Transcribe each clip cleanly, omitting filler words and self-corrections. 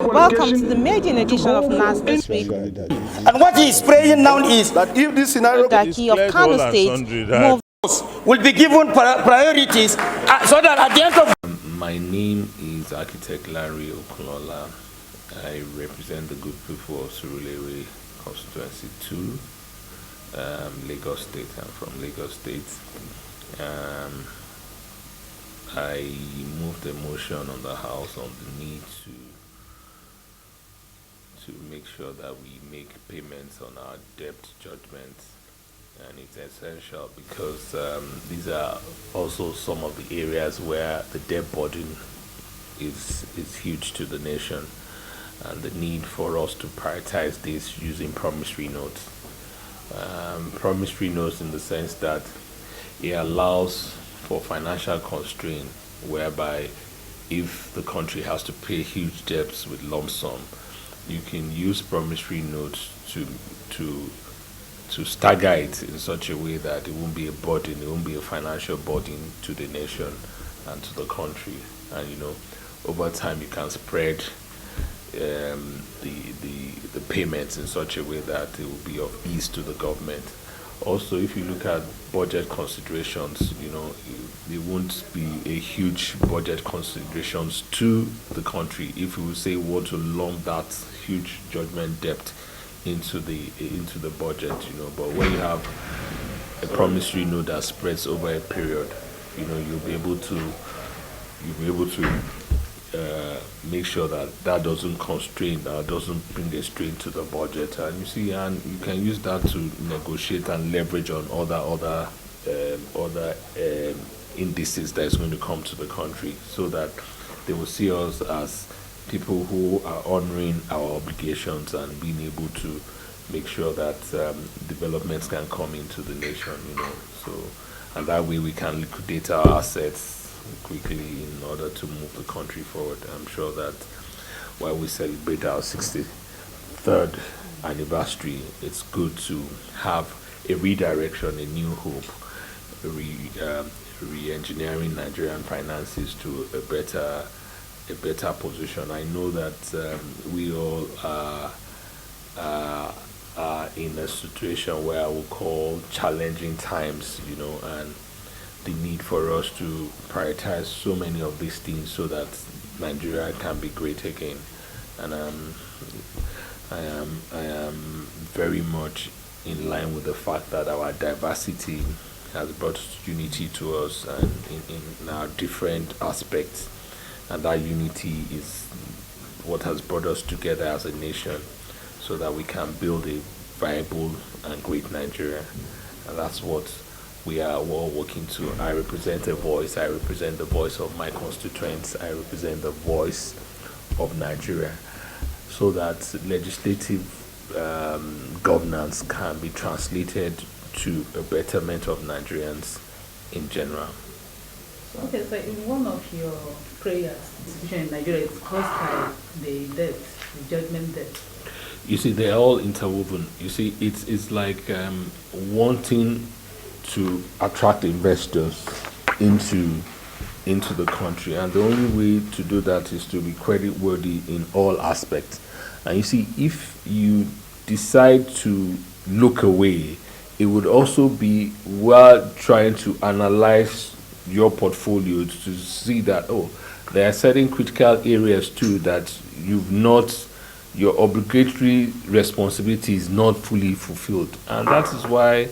Welcome to the maiden edition of NASS this week. And what he is praying now is that if this scenario Daki of Kano State will be given priorities so that at the end of... My name is Architect Lanre Okunola. I represent the good people of Surulere Constituency 2, Lagos State. I'm from Lagos State. I moved a motion on the House on the need to make sure that we make payments on our debt judgments, and it's essential because these are also some of the areas where the debt burden is huge to the nation, and the need for us to prioritize this using promissory notes. Promissory notes in the sense that it allows for financial constraint, whereby if the country has to pay huge debts with lump sum, you can use promissory notes to stagger it in such a way that it won't be a burden, it won't be a financial burden to the nation and to the country. And over time you can spread the payments in such a way that it will be of ease to the government. Also, if you look at budget considerations, there won't be a huge budget considerations to the country if we say we want to lump that huge judgment debt into the budget. But when you have a promissory note that spreads over a period, you'll be able to make sure that doesn't constrain, that doesn't bring a strain to the budget, and you can use that to negotiate and leverage on other indices that is going to come to the country, so that they will see us as people who are honoring our obligations and being able to make sure that developments can come into the nation. And that way we can liquidate our assets quickly in order to move the country forward. I'm sure that while we celebrate our 63rd anniversary, it's good to have a redirection, a new hope, re-engineering Nigerian finances to a better position. I know that we all are in a situation where I would call challenging times, and the need for us to prioritize so many of these things so that Nigeria can be great again. And I am very much in line with the fact that our diversity has brought unity to us, and in our different aspects, and that unity is what has brought us together as a nation, so that we can build a viable and great Nigeria. And that's what we are all working to. I represent a voice. I represent the voice of my constituents. I represent the voice of Nigeria, so that legislative governance can be translated to a betterment of Nigerians in general. Okay, so in one of your prayers, especially in Nigeria, it's caused by the debt, the judgment debt. You see, they're all interwoven. You see, it's like wanting to attract investors into the country, and the only way to do that is to be creditworthy in all aspects. And you see, if you decide to look away, it would also be while trying to analyze your portfolio to see that there are certain critical areas too that your obligatory responsibility is not fully fulfilled, and that is why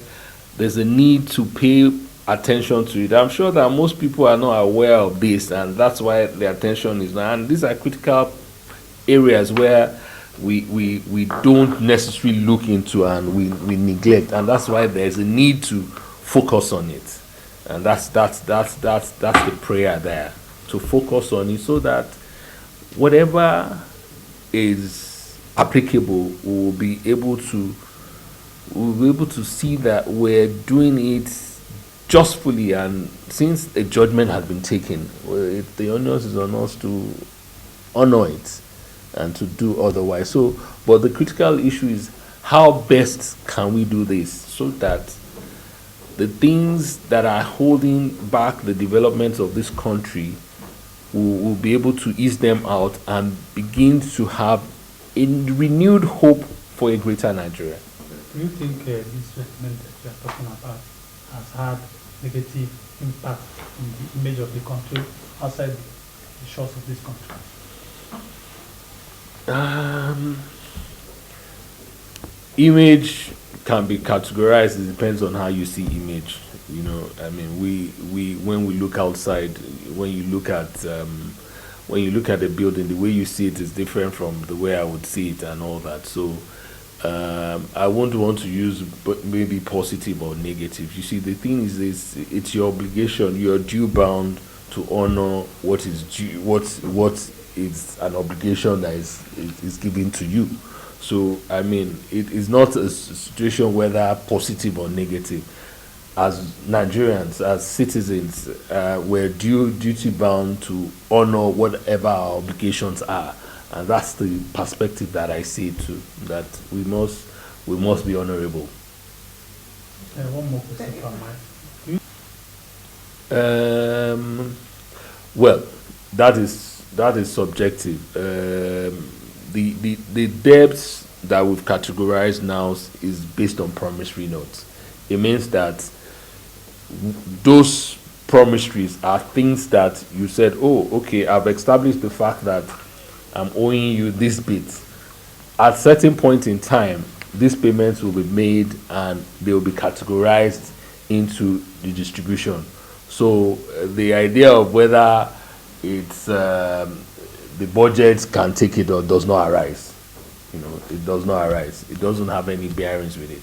there's a need to pay attention to it. I'm sure that most people are not aware of this, and that's why the attention is not. And these are critical areas where we don't necessarily look into, and we neglect, and that's why there's a need to focus on it. And that's the prayer there, to focus on it, so that whatever is applicable, we'll be able to see that we're doing it justly, and since a judgment has been taken, the onus is on us to honor it and to do otherwise. But the critical issue is how best can we do this so that the things that are holding back the development of this country will be able to ease them out and begin to have a renewed hope for a greater Nigeria. Do you think this judgment that you are talking about has had negative impact on the image of the country outside the shores of this country? Image can be categorized. It depends on how you see image. You know, I mean, we when we look outside, when you look at the building, the way you see it is different from the way I would see it and all that. So I won't want to use but maybe positive or negative. You see, the thing is it's your obligation. You're due bound to honor what is due, what is an obligation that is given to you. So I mean, it is not a situation whether positive or negative. As Nigerians, as citizens, we're duty bound to honor whatever our obligations are, and that's the perspective that I see too. That we must be honorable. One more question from Mike. Well, that is subjective. The debts that we've categorized now is based on promissory notes. It means that those promissories are things that you said, oh, okay, I've established the fact that I'm owing you this bit. At certain point in time, these payments will be made and they will be categorized into the distribution. So the idea of whether it's the budget can take it or does not arise. You know, it does not arise. It doesn't have any bearings with it.